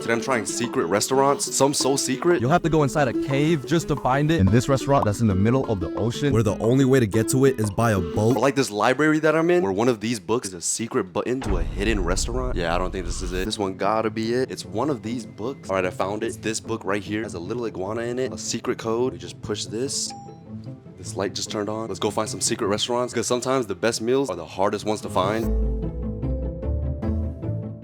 Today I'm trying secret restaurants, some so secret you'll have to go inside a cave just to find it. And this restaurant that's in the middle of the ocean, where the only way to get to it is by a boat. Or like this library that I'm in, where one of these books is a secret button to a hidden restaurant. Yeah, I don't think this is it. This one gotta be it. It's one of these books. All right, I found it. It's this book right here. It has a little iguana in it, a secret code. You just push this. This light just turned on. Let's go find some secret restaurants, because sometimes the best meals are the hardest ones to find.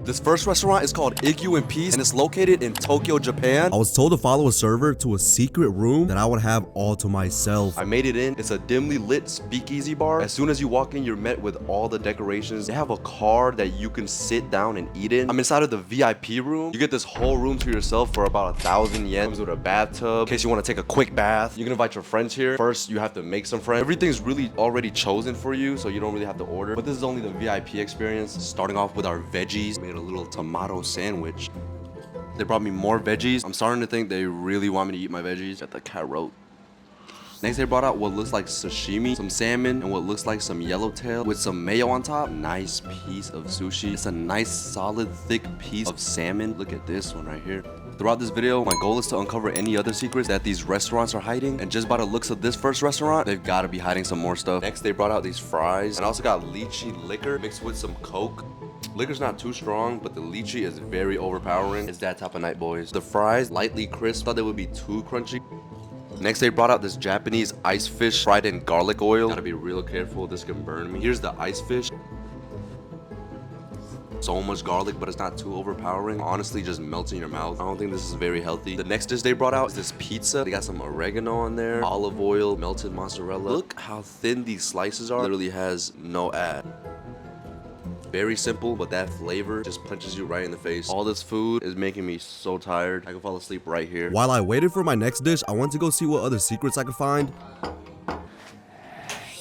This first restaurant is called Igu in Peace, and it's located in Tokyo, Japan. I was told to follow a server to a secret room that I would have all to myself. I made it in. It's a dimly lit speakeasy bar. As soon as you walk in, you're met with all the decorations. They have a car that you can sit down and eat in. I'm inside of the VIP room. You get this whole room to yourself for about 1,000 yen. Comes with a bathtub in case you want to take a quick bath. You can invite your friends here. First, you have to make some friends. Everything's really already chosen for you, so you don't really have to order. But this is only the VIP experience. Starting off with our veggies. Made a little tomato sandwich. They brought me more veggies. I'm starting to think they really want me to eat my veggies. Got the carrot. Next, they brought out what looks like sashimi, some salmon, and what looks like some yellowtail with some mayo on top. Nice piece of sushi. It's a nice, solid, thick piece of salmon. Look at this one right here. Throughout this video, my goal is to uncover any other secrets that these restaurants are hiding. And just by the looks of this first restaurant, they've got to be hiding some more stuff. Next, they brought out these fries. And I also got lychee liquor mixed with some Coke. Liquor's not too strong, but the lychee is very overpowering. It's that type of night, boys. The fries, lightly crisp. Thought they would be too crunchy. Next, they brought out this Japanese ice fish fried in garlic oil. Gotta be real careful, this can burn me. Here's the ice fish. So much garlic, but it's not too overpowering. Honestly, just melts in your mouth. I don't think this is very healthy. The next dish they brought out is this pizza. They got some oregano on there, olive oil, melted mozzarella. Look how thin these slices are. Literally has no add. Very simple, but that flavor just punches you right in the face. All this food is making me so tired. I can fall asleep right here. While I waited for my next dish, I went to go see what other secrets I could find.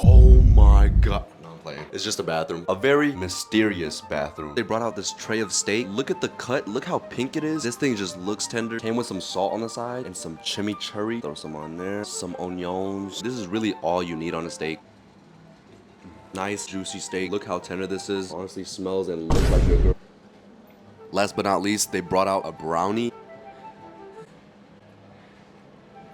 Oh my god. No, I'm playing. It's just a bathroom. A very mysterious bathroom. They brought out this tray of steak. Look at the cut. Look how pink it is. This thing just looks tender. Came with some salt on the side and some chimichurri. Throw some on there. Some onions. This is really all you need on a steak. Nice juicy steak. Look how tender this is. Honestly smells and looks like your girl. Last but not least, they brought out a brownie.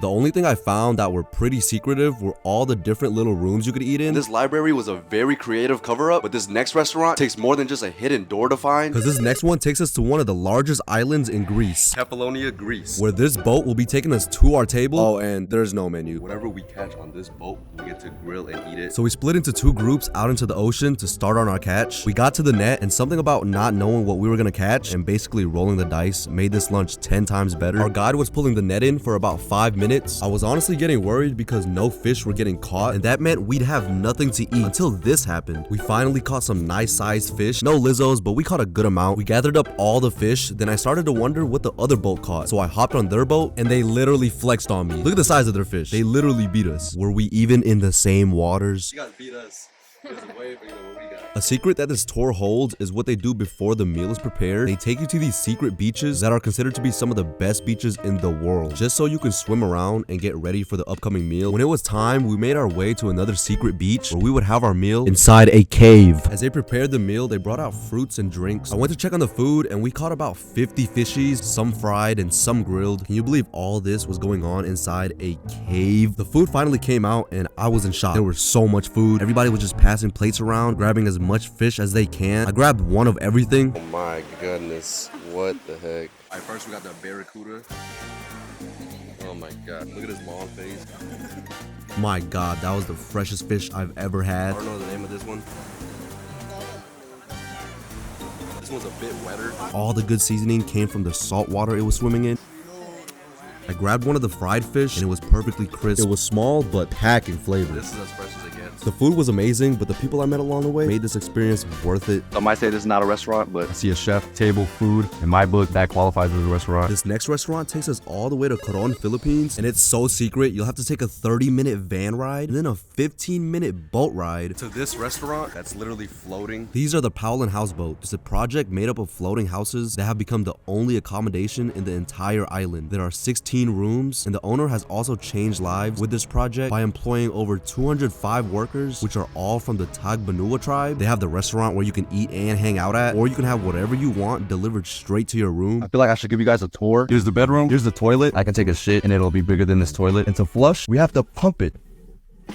The only thing I found that were pretty secretive were all the different little rooms you could eat in. This library was a very creative cover-up, but this next restaurant takes more than just a hidden door to find. Because this next one takes us to one of the largest islands in Greece. Kefalonia, Greece. Where this boat will be taking us to our table. Oh, and there's no menu. Whatever we catch on this boat, we get to grill and eat it. So we split into two groups out into the ocean to start on our catch. We got to the net, and something about not knowing what we were gonna catch and basically rolling the dice made this lunch 10 times better. Our guide was pulling the net in for about 5 minutes. I was honestly getting worried because no fish were getting caught, and that meant we'd have nothing to eat until this happened. We finally caught some nice sized fish. No lizzos, but we caught a good amount. We gathered up all the fish, then I started to wonder what the other boat caught. So I hopped on their boat, and they literally flexed on me. Look at the size of their fish. They literally beat us. Were we even in the same waters? You guys beat us. It was way bigger than what we got. A secret that this tour holds is what they do before the meal is prepared. They take you to these secret beaches that are considered to be some of the best beaches in the world, just so you can swim around and get ready for the upcoming meal. When it was time, we made our way to another secret beach where we would have our meal inside a cave. As they prepared the meal, they brought out fruits and drinks. I went to check on the food, and we caught about 50 fishies, some fried and some grilled. Can you believe all this was going on inside a cave? The food finally came out, and I was in shock. There was so much food. Everybody was just passing plates around, grabbing as much fish as they can. I grabbed one of everything. Oh my goodness, what the heck? Alright, first we got the barracuda. Oh my god, look at his long face. My god, that was the freshest fish I've ever had. I don't know the name of this one. This one's a bit wetter. All the good seasoning came from the salt water it was swimming in. I grabbed one of the fried fish, and it was perfectly crisp. It was small, but packing flavor. This is as fresh as it gets. The food was amazing, but the people I met along the way made this experience worth it. I might say this is not a restaurant, but I see a chef, table, food. In my book, that qualifies as a restaurant. This next restaurant takes us all the way to Coron, Philippines, and it's so secret. You'll have to take a 30-minute van ride and then a 15-minute boat ride to this restaurant that's literally floating. These are the houseboats. It's a project made up of floating houses that have become the only accommodation in the entire island. There are 16 15 rooms, and the owner has also changed lives with this project by employing over 205 workers, which are all from the Tagbanua tribe. They have the restaurant where you can eat and hang out at, or you can have whatever you want delivered straight to your room. I feel like I should give you guys a tour. Here's the bedroom. Here's the toilet. I can take a shit and it'll be bigger than this toilet. And to flush, we have to pump it.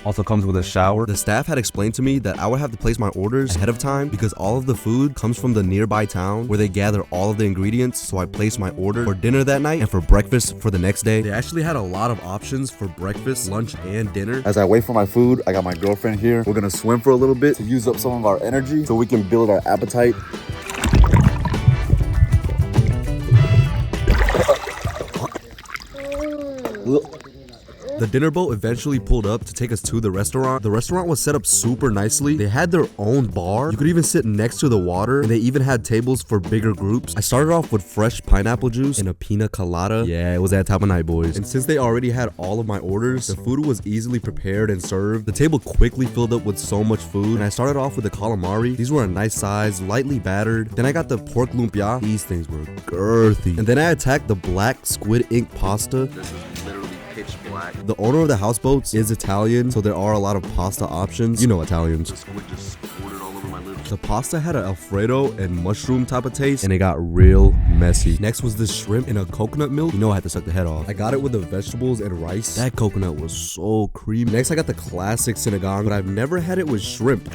Also comes with a shower. The staff had explained to me that I would have to place my orders ahead of time because all of the food comes from the nearby town where they gather all of the ingredients, so I placed my order for dinner that night and for breakfast for the next day. They actually had a lot of options for breakfast, lunch, and dinner. As I wait for my food, I got my girlfriend here. We're gonna swim for a little bit to use up some of our energy so we can build our appetite. The dinner boat eventually pulled up to take us to the restaurant. The restaurant was set up super nicely. They had their own bar. You could even sit next to the water, and they even had tables for bigger groups. I started off with fresh pineapple juice and a pina colada. Yeah, it was that type of night, boys. And since they already had all of my orders, the food was easily prepared and served. The table quickly filled up with so much food, and I started off with the calamari. These were a nice size, lightly battered. Then I got the pork lumpia. These things were girthy. And then I attacked the black squid ink pasta. This is literally pitch black. The owner of the houseboats is Italian, so there are a lot of pasta options. You know Italians. The squid just squirted all over my lips. The pasta had an Alfredo and mushroom type of taste, and it got real messy. Next was this shrimp in a coconut milk. You know I had to suck the head off. I got it with the vegetables and rice. That coconut was so creamy. Next I got the classic sinigang, but I've never had it with shrimp.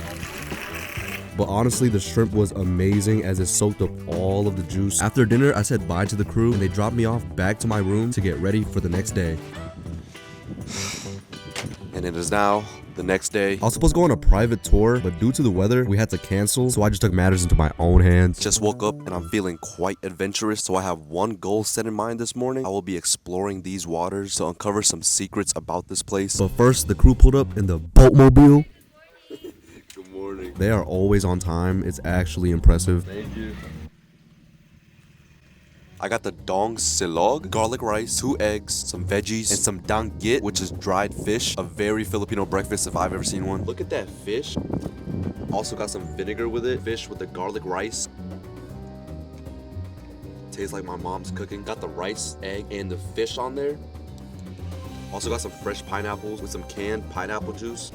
But honestly, the shrimp was amazing as it soaked up all of the juice. After dinner, I said bye to the crew, and they dropped me off back to my room to get ready for the next day. And it is now the next day. I was supposed to go on a private tour, but due to the weather, we had to cancel, so I just took matters into my own hands. Just woke up and I'm feeling quite adventurous, so I have one goal set in mind this morning. I will be exploring these waters to uncover some secrets about this place. But first, the crew pulled up in the boatmobile. Good morning. They are always on time. It's actually impressive. Thank you. I got the dong silog, garlic rice, 2 eggs, some veggies, and some danggit, which is dried fish. A very Filipino breakfast if I've ever seen one. Look at that fish. Also got some vinegar with it. Fish with the garlic rice. Tastes like my mom's cooking. Got the rice, egg, and the fish on there. Also got some fresh pineapples with some canned pineapple juice.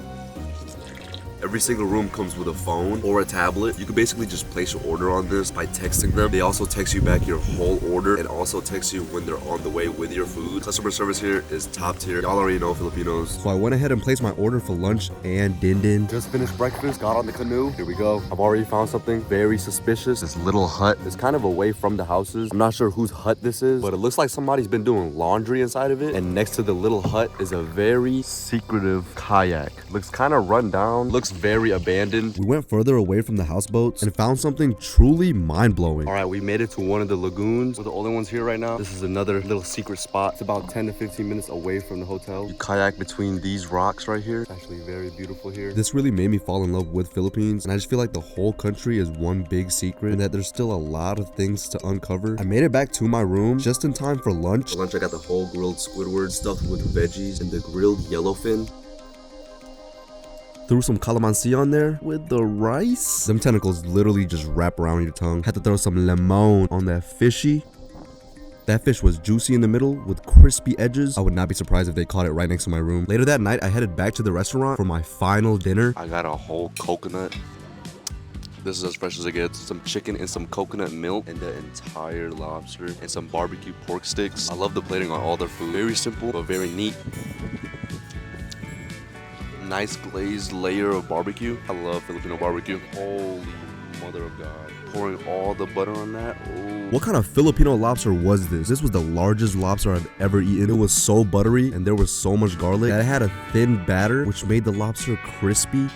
Every single room comes with a phone or a tablet. You can basically just place your order on this by texting them. They also text you back your whole order and also text you when they're on the way with your food. Customer service here is top tier. Y'all already know Filipinos. So I went ahead and placed my order for lunch and din. Just finished breakfast, got on the canoe. Here we go. I've already found something very suspicious. This little hut is kind of away from the houses. I'm not sure whose hut this is, but it looks like somebody's been doing laundry inside of it. And next to the little hut is a very secretive kayak. Looks kind of run down. Looks very abandoned. We went further away from the houseboats and found something truly mind-blowing. All right, we made it to one of the lagoons. We're the only ones here right now. This is another little secret spot. It's about 10 to 15 minutes away from the hotel. You kayak between these rocks right here. It's actually very beautiful here. This really made me fall in love with Philippines, and I just feel like the whole country is one big secret and that there's still a lot of things to uncover. I made it back to my room just in time for lunch. For lunch, I got the whole grilled Squidward stuffed with veggies and the grilled yellowfin. Threw some calamansi on there with the rice. Them tentacles literally just wrap around your tongue. Had to throw some lemon on that fishy. That fish was juicy in the middle with crispy edges. I would not be surprised if they caught it right next to my room. Later that night, I headed back to the restaurant for my final dinner. I got a whole coconut. This is as fresh as it gets. Some chicken and some coconut milk and the entire lobster and some barbecue pork sticks. I love the plating on all their food. Very simple, but very neat. Nice glazed layer of barbecue. I love Filipino barbecue. Holy mother of God. Pouring all the butter on that. Ooh. What kind of Filipino lobster was this? This was the largest lobster I've ever eaten. It was so buttery and there was so much garlic that it had a thin batter which made the lobster crispy.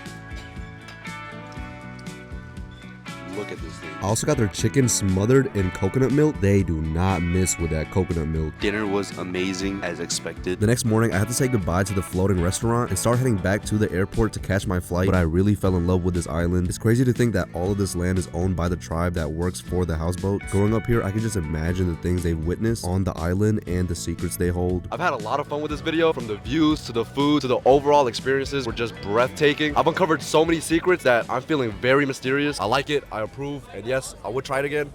Look at this thing. I also got their chicken smothered in coconut milk. They do not miss with that coconut milk. Dinner was amazing as expected. The next morning, I had to say goodbye to the floating restaurant and start heading back to the airport to catch my flight, but I really fell in love with this island. It's crazy to think that all of this land is owned by the tribe that works for the houseboat. Growing up here, I can just imagine the things they've witnessed on the island and the secrets they hold. I've had a lot of fun with this video. From the views to the food to the overall experiences were just breathtaking. I've uncovered so many secrets that I'm feeling very mysterious. I like it, I approve, and yes, I would try it again.